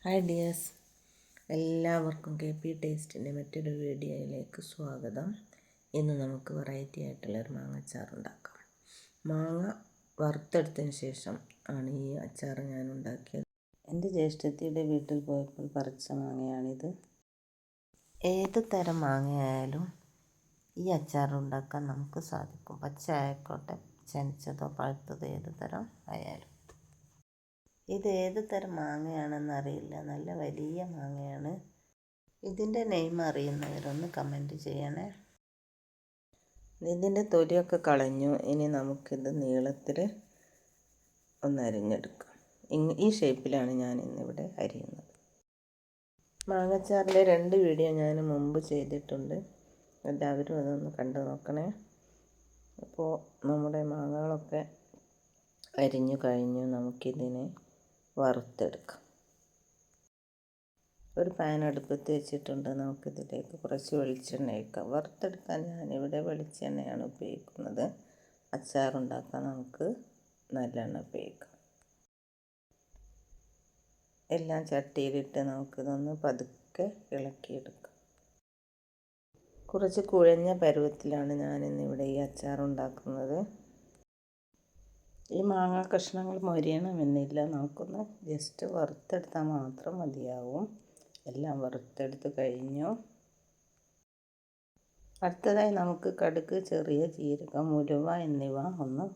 Hi dears, എല്ലാവർക്കും KP ടേസ്റ്റിൻ്റെ മറ്റൊരു വീഡിയോയിലേക്ക് സ്വാഗതം. ഇന്ന് നമുക്ക് വെറൈറ്റി ആയിട്ടുള്ളൊരു മാങ്ങ അച്ചാർ ഉണ്ടാക്കാം. മാങ്ങ വറുത്തെടുത്തതിന് ശേഷം ആണ് ഈ അച്ചാർ ഞാൻ ഉണ്ടാക്കിയത്. എൻ്റെ ജ്യേഷ്ഠത്തിയുടെ വീട്ടിൽ പോയപ്പോൾ പറിച്ച മാങ്ങയാണിത്. ഏത് തരം മാങ്ങയായാലും ഈ അച്ചാർ ഉണ്ടാക്കാൻ നമുക്ക് സാധിക്കും. പച്ച ആയിക്കോട്ടെ, ചെനച്ചതോ പഴുത്തതോ ഏത് തരം ആയാലും. ഇത് ഏത് തരം മാങ്ങയാണെന്ന് അറിയില്ല, നല്ല വലിയ മാങ്ങയാണ്. ഇതിൻ്റെ നെയിം അറിയുന്നവരൊന്ന് കമൻറ്റ് ചെയ്യണേ. ഇതിൻ്റെ തൊലിയൊക്കെ കളഞ്ഞു. ഇനി നമുക്കിത് നീളത്തിൽ ഒന്ന് അരിഞ്ഞെടുക്കാം. ഈ ഷേപ്പിലാണ് ഞാൻ ഇന്നിവിടെ അരിയുന്നത്. മാങ്ങച്ചാറിൻ്റെ 2 വീഡിയോ ഞാൻ മുമ്പ് ചെയ്തിട്ടുണ്ട്, എല്ലാവരും അതൊന്ന് കണ്ടു നോക്കണേ. അപ്പോൾ നമ്മുടെ മാങ്ങകളൊക്കെ അരിഞ്ഞു കഴിഞ്ഞു. നമുക്കിതിനെ വറുത്തെടുക്കാം. ഒരു പാൻ അടുപ്പത്ത് വെച്ചിട്ടുണ്ട്. നമുക്കിതിലേക്ക് കുറച്ച് വെളിച്ചെണ്ണ ഒഴിക്കാം. വറുത്തെടുക്കാൻ ഞാനിവിടെ വെളിച്ചെണ്ണയാണ് ഉപയോഗിക്കുന്നത്. അച്ചാറുണ്ടാക്കാൻ നമുക്ക് നല്ലെണ്ണ ഉപയോഗിക്കാം. എല്ലാം ചട്ടിയിലിട്ട് നമുക്കിതൊന്ന് പതുക്കെ ഇളക്കിയെടുക്കാം. കുറച്ച് കുഴഞ്ഞ പരുവത്തിലാണ് ഞാനിന്നിവിടെ ഈ അച്ചാറുണ്ടാക്കുന്നത്. ഈ മാങ്ങ കഷ്ണങ്ങൾ മൊരിയണമെന്നില്ല, നമുക്കൊന്ന് ജസ്റ്റ് വറുത്തെടുത്താൽ മാത്രം മതിയാവും. എല്ലാം വറുത്തെടുത്ത് കഴിഞ്ഞു. അടുത്തതായി നമുക്ക് കടുക്, ചെറിയ ജീരകം, ഉലുവ എന്നിവ ഒന്ന്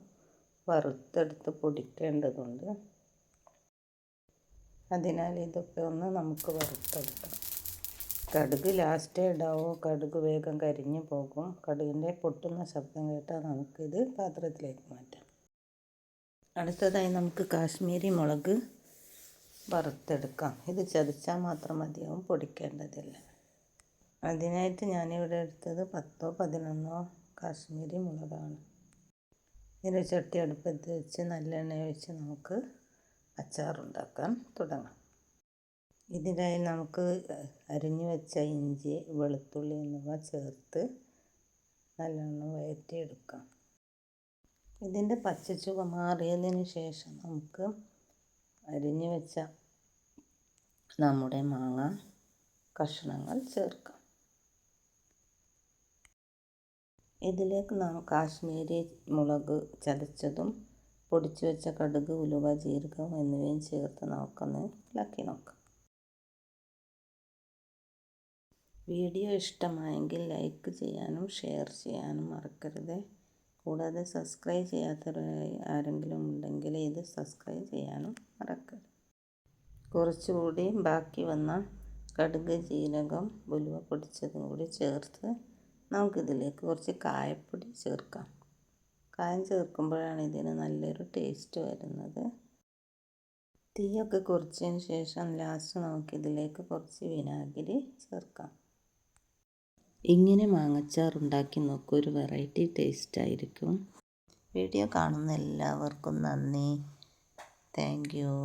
വറുത്തെടുത്ത് പൊടിക്കേണ്ടതുണ്ട്. അതിനാൽ ഇതൊക്കെ ഒന്ന് നമുക്ക് വറുത്തെടുക്കാം. കടുക് ലാസ്റ്റേ ഇടാവൂ, കടുക് വേഗം കരിഞ്ഞു പോകും. കടുകിൻ്റെ പൊട്ടുന്ന ശബ്ദം കേട്ടാൽ നമുക്കിത് പാത്രത്തിലേക്ക് മാറ്റാം. അടുത്തതായി നമുക്ക് കാശ്മീരി മുളക് വറുത്തെടുക്കാം. ഇത് ചതച്ചാൽ മാത്രം മതിയാവും, പൊടിക്കേണ്ടതില്ല. അതിനായിട്ട് ഞാനിവിടെ എടുത്തത് 10 11 കാശ്മീരി മുളകാണ്. ഇതിൻ്റെ ചട്ടി അടുപ്പത്ത് വെച്ച് നല്ലെണ്ണ ഒഴിച്ച് നമുക്ക് അച്ചാറുണ്ടാക്കാൻ തുടങ്ങാം. ഇതിനായി നമുക്ക് അരിഞ്ഞു വെച്ച ഇഞ്ചി, വെളുത്തുള്ളി എന്നിവ ചേർത്ത് നല്ലോണം വഴറ്റിയെടുക്കാം. ഇതിൻ്റെ പച്ചച്ചുവ മാറിയതിന് ശേഷം നമുക്ക് അരിഞ്ഞു വെച്ച നമ്മുടെ മാങ്ങ കഷ്ണങ്ങൾ ചേർക്കാം. ഇതിലേക്ക് നാം കാശ്മീരി മുളക് ചതച്ചതും പൊടിച്ചു വെച്ച കടുക്, ഉലുവ, ജീരകം എന്നിവയും ചേർത്ത് നമുക്കൊന്ന് ഇളക്കി നോക്കാം. വീഡിയോ ഇഷ്ടമായെങ്കിൽ ലൈക്ക് ചെയ്യാനും ഷെയർ ചെയ്യാനും മറക്കരുത്. കൂടാതെ സബ്സ്ക്രൈബ് ചെയ്യാത്തവരായി ആരെങ്കിലും ഉണ്ടെങ്കിൽ ഇത് സബ്സ്ക്രൈബ് ചെയ്യാനും മറക്കരുത്. കുറച്ചുകൂടി ബാക്കി വന്ന കടുക്, ജീരകം, ഉലുവ പൊടിച്ചതും കൂടി ചേർത്ത് നമുക്കിതിലേക്ക് കുറച്ച് കായപ്പൊടി ചേർക്കാം. കായം ചേർക്കുമ്പോഴാണ് ഇതിന് നല്ലൊരു ടേസ്റ്റ് വരുന്നത്. തീയൊക്കെ കുറച്ചതിന് ശേഷം ലാസ്റ്റ് നമുക്കിതിലേക്ക് കുറച്ച് വിനാഗിരി ചേർക്കാം. ഇങ്ങനെ മാങ്ങച്ചാർ ഉണ്ടാക്കി നോക്കൂ, ഒരു വെറൈറ്റി ടേസ്റ്റ് ആയിരിക്കും. വീഡിയോ കാണുന്ന എല്ലാവർക്കും നന്ദി. Thank you.